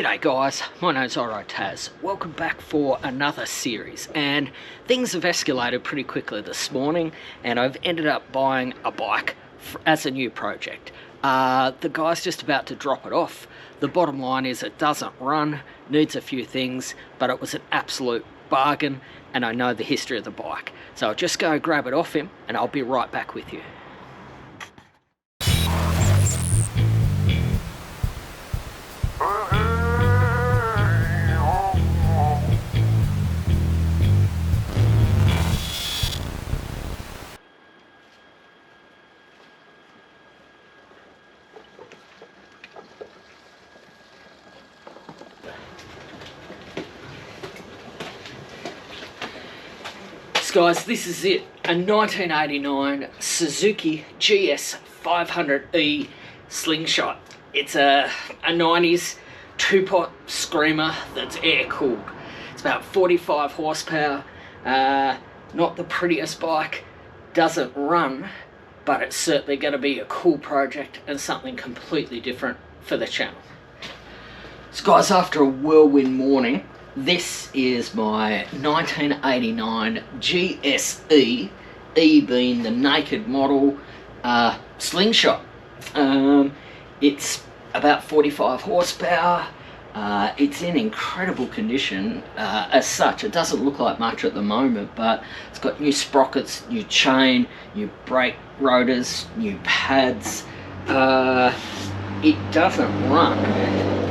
G'day guys, my name's Taz. Welcome back for another series, and things have escalated pretty quickly this morning and I've ended up buying a bike as a new project. The guy's just about to drop it off. The bottom line is it doesn't run, needs a few things, but it was an absolute bargain and I know the history of the bike. So I'll just go grab it off him and I'll be right back with you. Guys, this is it, a 1989 Suzuki GS500E Slingshot. It's a 90s two-pot screamer that's air-cooled. It's about 45 horsepower, not the prettiest bike, doesn't run, but it's certainly going to be a cool project and something completely different for the channel. So guys, after a whirlwind morning, this is my 1989 GSE, E being the naked model, Slingshot. It's about 45 horsepower. It's in incredible condition as such. It doesn't look like much at the moment, but it's got new sprockets, new chain, new brake rotors, new pads. It doesn't run.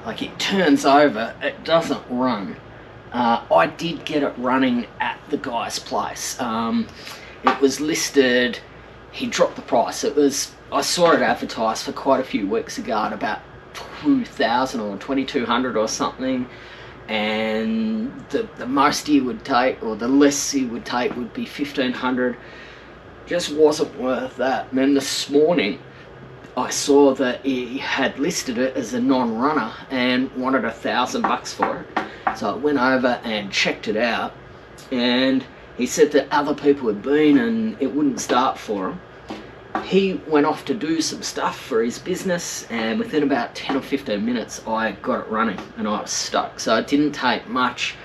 Like, it turns over, it doesn't run. I did get it running at the guy's place. It was listed, he dropped the price. I saw it advertised for quite a few weeks ago at about 2,000 or 2,200 or something. And the most he would take, or the less he would take, would be 1,500. Just wasn't worth that. And then this morning, I saw that he had listed it as a non-runner and wanted $1,000 for it. So I went over and checked it out, and he said that other people had been and it wouldn't start for him. He went off to do some stuff for his business, and within about 10 or 15 minutes I got it running and I was stuck. So it didn't take much.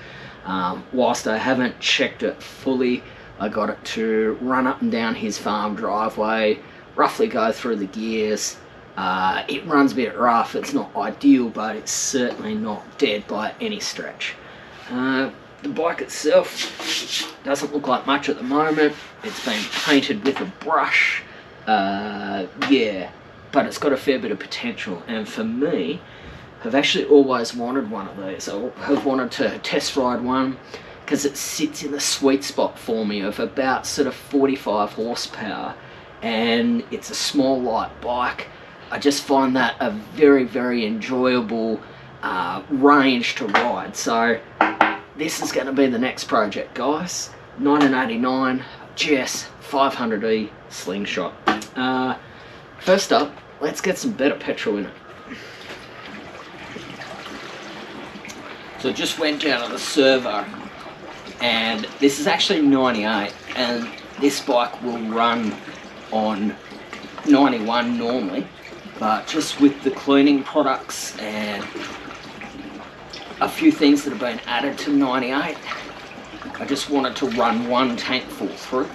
Whilst I haven't checked it fully, I got it to run up and down his farm driveway, roughly go through the gears. It runs a bit rough, it's not ideal, but it's certainly not dead by any stretch. The bike itself doesn't look like much at the moment. It's been painted with a brush, yeah, but it's got a fair bit of potential, and for me, I've actually always wanted one of these. I have wanted to test ride one because it sits in the sweet spot for me of about sort of 45 horsepower. And it's a small light bike. I just find that a very, very enjoyable range to ride. So this is going to be the next project, guys. 1989 GS500E Slingshot. First up, let's get some better petrol in it. So just went down to the servo, and this is actually 98, and this bike will run on 91 normally, but just with the cleaning products and a few things that have been added to 98, I just wanted to run one tank full through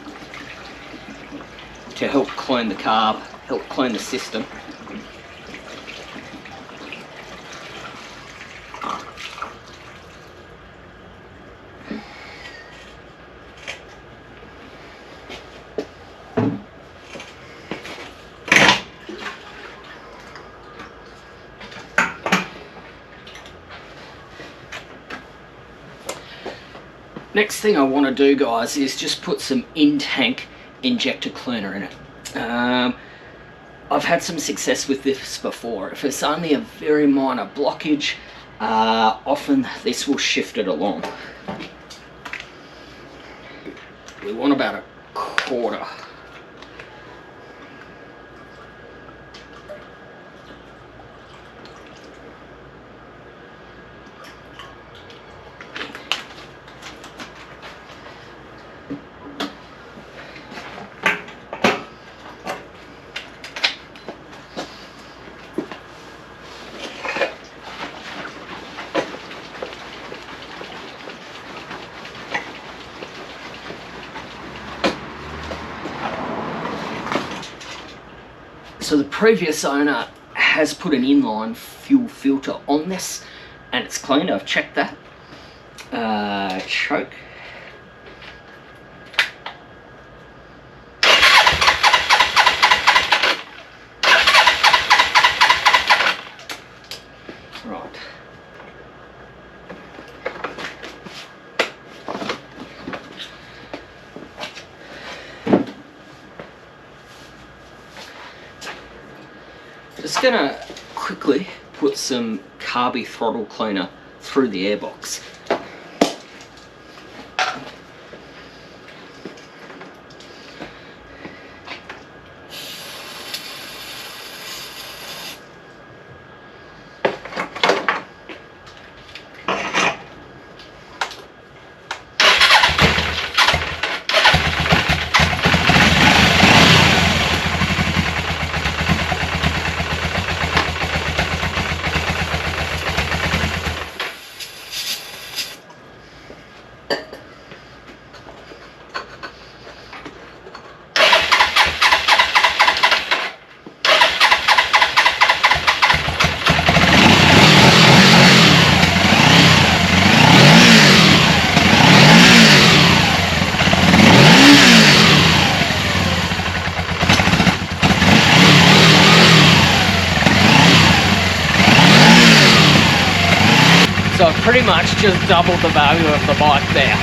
to help clean the carb, help clean the system. Next thing I want to do, guys, is just put some in-tank injector cleaner in it. I've had some success with this before. If it's only a very minor blockage, often this will shift it along. We want about a quarter. So the previous owner has put an inline fuel filter on this, and it's clean. I've checked that. Choke. Right. Just gonna quickly put some carby throttle cleaner through the airbox. So I've pretty much just doubled the value of the bike there.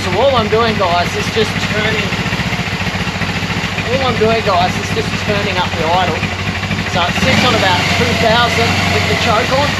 So all I'm doing, guys, is just turning up the idle. So it sits on about 2,000 with the choke on.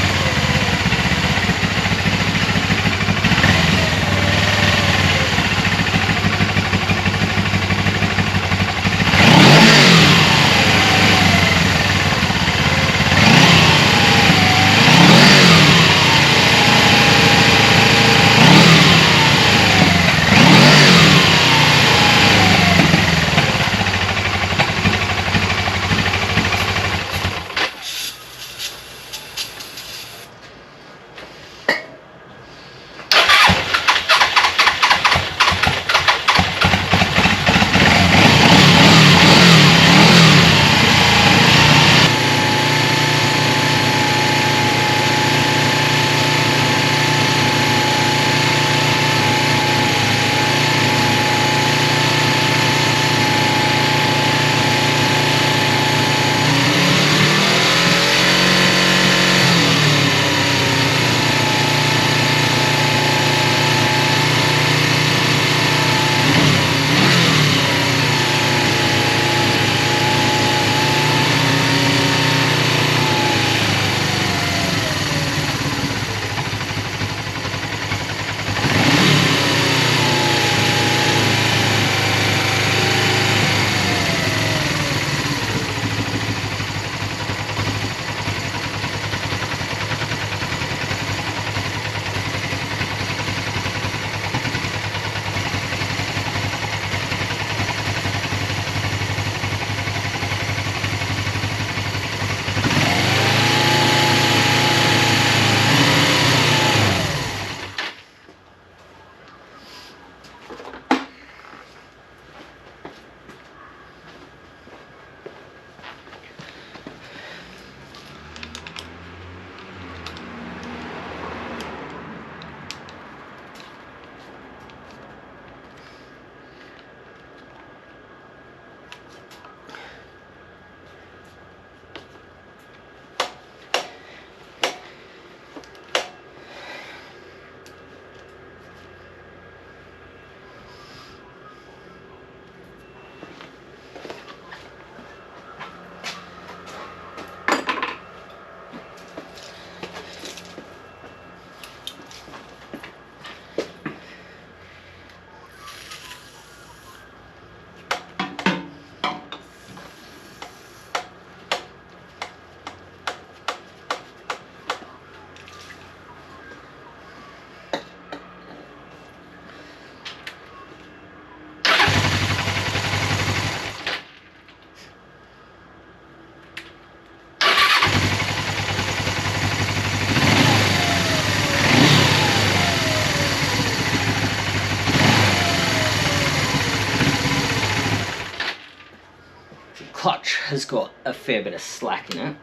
has got a fair bit of slack in it.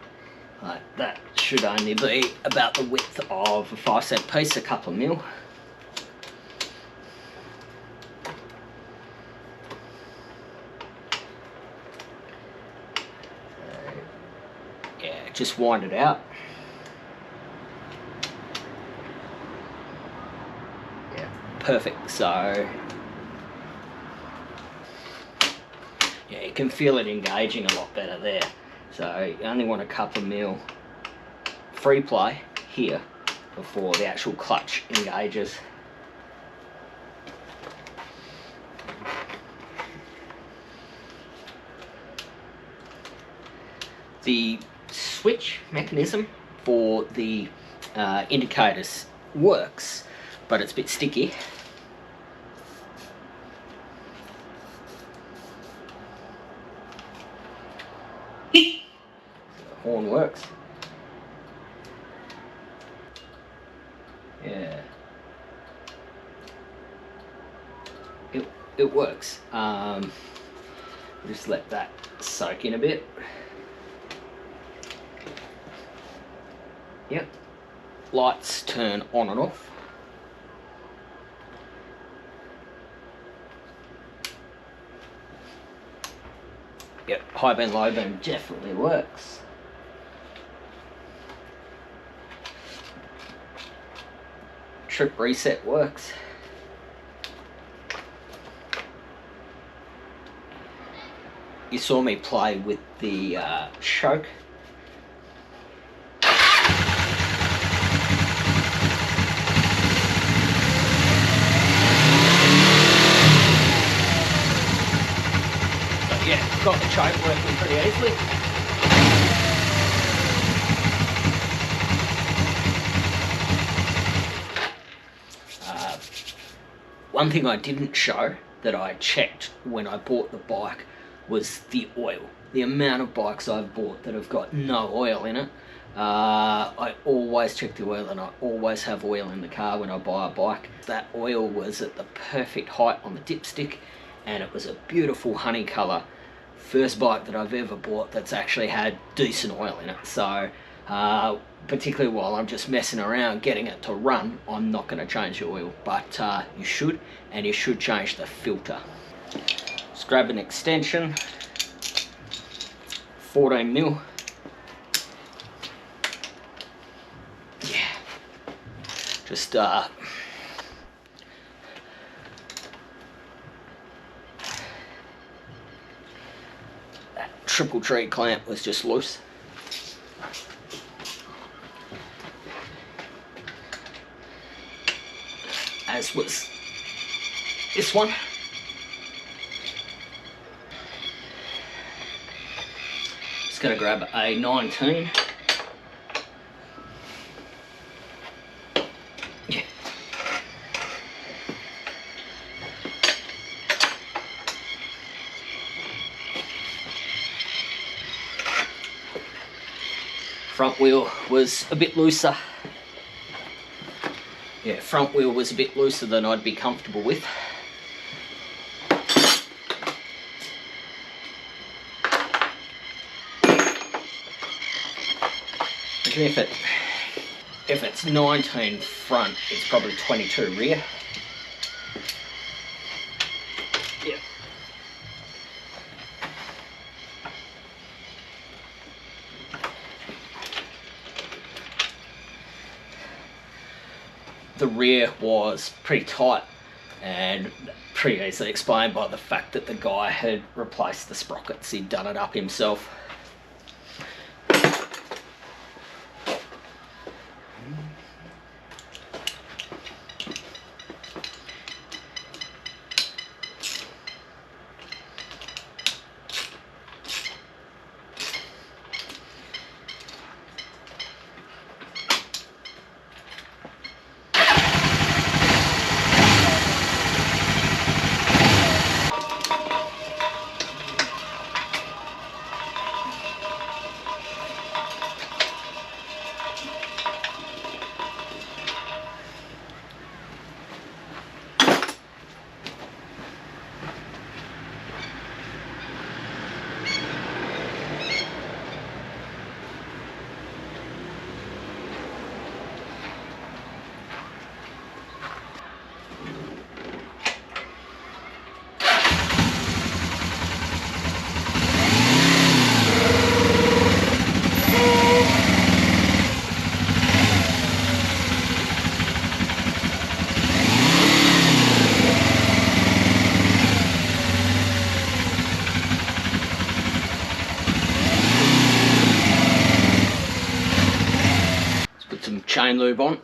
That should only be about the width of a 5-cent piece, a couple of mil. Yeah, just wind it out. Yeah, perfect. So yeah, you can feel it engaging a lot better there. So you only want a couple of mil free play here before the actual clutch engages. The switch mechanism for the indicators works, but it's a bit sticky. The horn works. Yeah, it works. Just let that soak in a bit. Yep, lights turn on and off. Yep, high beam, low beam definitely works. Trip reset works. You saw me play with the choke. Yeah, got the choke working pretty easily. One thing I didn't show that I checked when I bought the bike was the oil. The amount of bikes I've bought that have got no oil in it. I always check the oil, and I always have oil in the car when I buy a bike. That oil was at the perfect height on the dipstick, and it was a beautiful honey colour. First bike that I've ever bought that's actually had decent oil in it. So particularly while I'm just messing around getting it to run, I'm not going to change the oil, but you should, and you should change the filter. Just grab an extension, 14 mil. Yeah, just that triple tree clamp was just loose. As was this one. Just gonna grab a 19. Yeah. Front wheel was a bit looser. Yeah, front wheel was a bit looser than I'd be comfortable with. And if it's 19 front, it's probably 22 rear. Yeah. The rear was pretty tight, and pretty easily explained by the fact that the guy had replaced the sprockets. He'd done it up himself. chain lube on.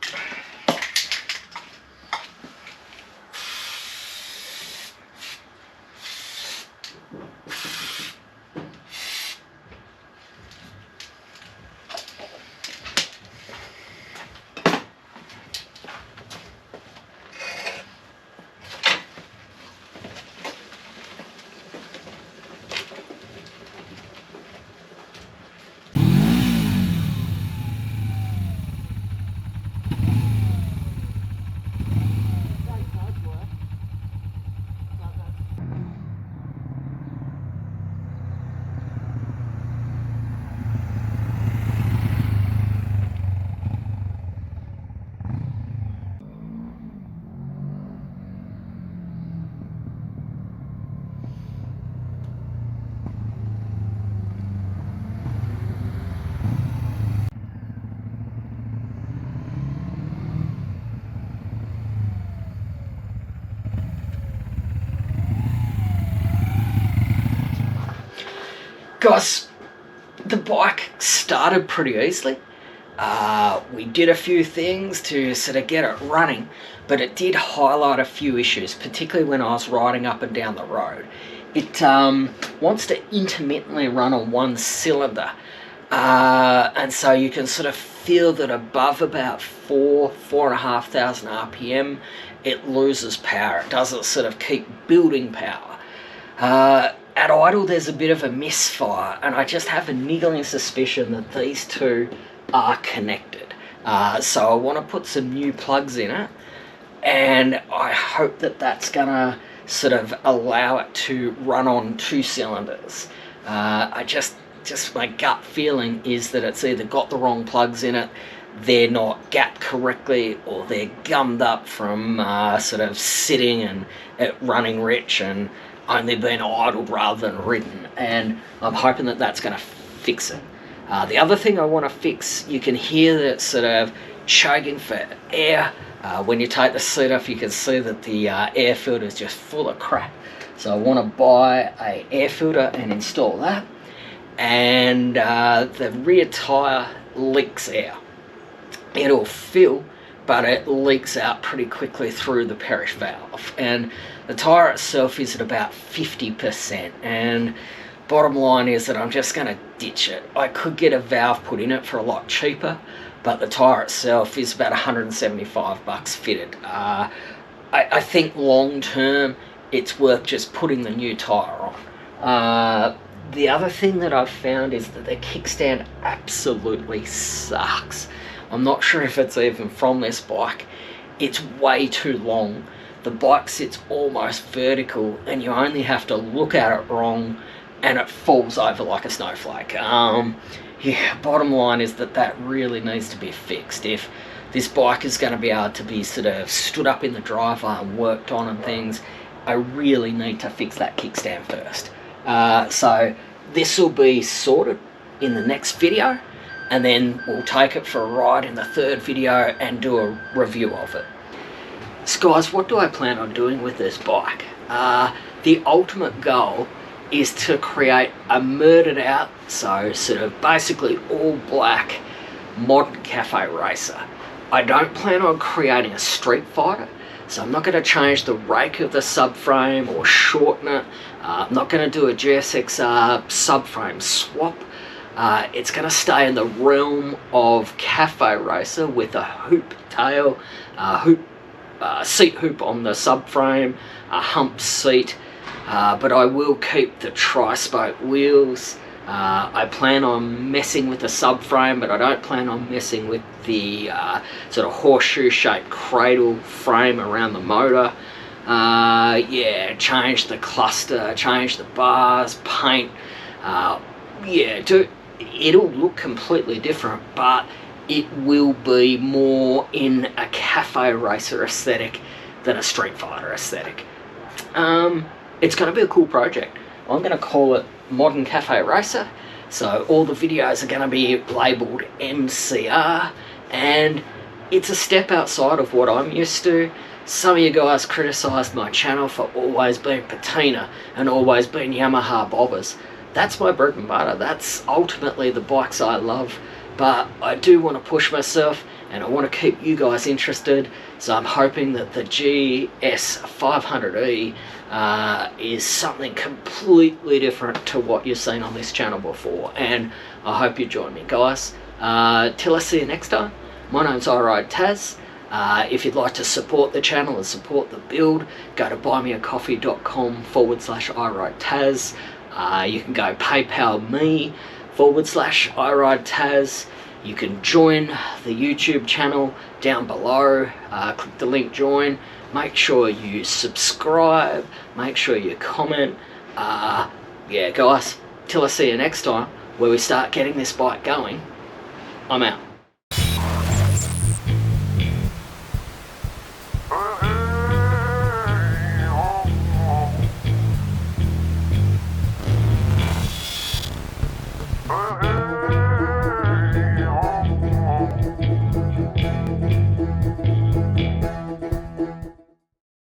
Guys, the bike started pretty easily. We did a few things to sort of get it running, but it did highlight a few issues, particularly when I was riding up and down the road. It wants to intermittently run on one cylinder, and so you can sort of feel that above about 4,500 RPM, it loses power. It doesn't sort of keep building power. At idle, there's a bit of a misfire, and I just have a niggling suspicion that these two are connected. So I want to put some new plugs in it, and I hope that that's gonna sort of allow it to run on 2 cylinders. My gut feeling is that it's either got the wrong plugs in it, they're not gapped correctly, or they're gummed up from sort of sitting and running rich and only been idled rather than ridden, and I'm hoping that that's going to fix it. The other thing I want to fix, you can hear that it's sort of choking for air. When you take the seat off, you can see that the air filter is just full of crap. So I want to buy a air filter and install that. And the rear tyre leaks air. It'll fill, but it leaks out pretty quickly through the perish valve. And the tyre itself is at about 50%, and bottom line is that I'm just going to ditch it. I could get a valve put in it for a lot cheaper, but the tyre itself is about 175 bucks fitted. I think long term it's worth just putting the new tyre on. The other thing that I've found is that the kickstand absolutely sucks. I'm not sure if it's even from this bike. It's way too long. The bike sits almost vertical, and you only have to look at it wrong and it falls over like a snowflake. Yeah, bottom line is that that really needs to be fixed. If this bike is going to be able to be sort of stood up in the driveway and worked on and things, I really need to fix that kickstand first. So this will be sorted in the next video, and then we'll take it for a ride in the third video and do a review of it. So guys, what do I plan on doing with this bike? The ultimate goal is to create a murdered out, so sort of basically all black modern cafe racer. I don't plan on creating a street fighter, so I'm not going to change the rake of the subframe or shorten it. I'm not going to do a GSXR subframe swap. It's going to stay in the realm of cafe racer with a hoop tail, seat hoop on the subframe, a hump seat, but I will keep the tri-spoke wheels. I plan on messing with the subframe, but I don't plan on messing with the sort of horseshoe shaped cradle frame around the motor. Yeah, change the cluster, change the bars, paint. Yeah, it'll look completely different, but it will be more in a cafe racer aesthetic than a street fighter aesthetic. It's going to be a cool project. I'm going to call it Modern Cafe Racer. So all the videos are going to be labelled MCR, and it's a step outside of what I'm used to. Some of you guys criticised my channel for always being patina and always being Yamaha bobbers. That's my bread and butter. That's ultimately the bikes I love. But I do want to push myself and I want to keep you guys interested. So I'm hoping that the GS500E is something completely different to what you've seen on this channel before, and I hope you join me, guys. Till I see you next time, my name's iRideTaz. If you'd like to support the channel and support the build, go to buymeacoffee.com/iRideTaz. You can go PayPal me/iRideTaz. You can join the YouTube channel down below. Click the link join. Make sure you subscribe. Make sure you comment. Yeah, guys, till I see you next time, where we start getting this bike going, I'm out.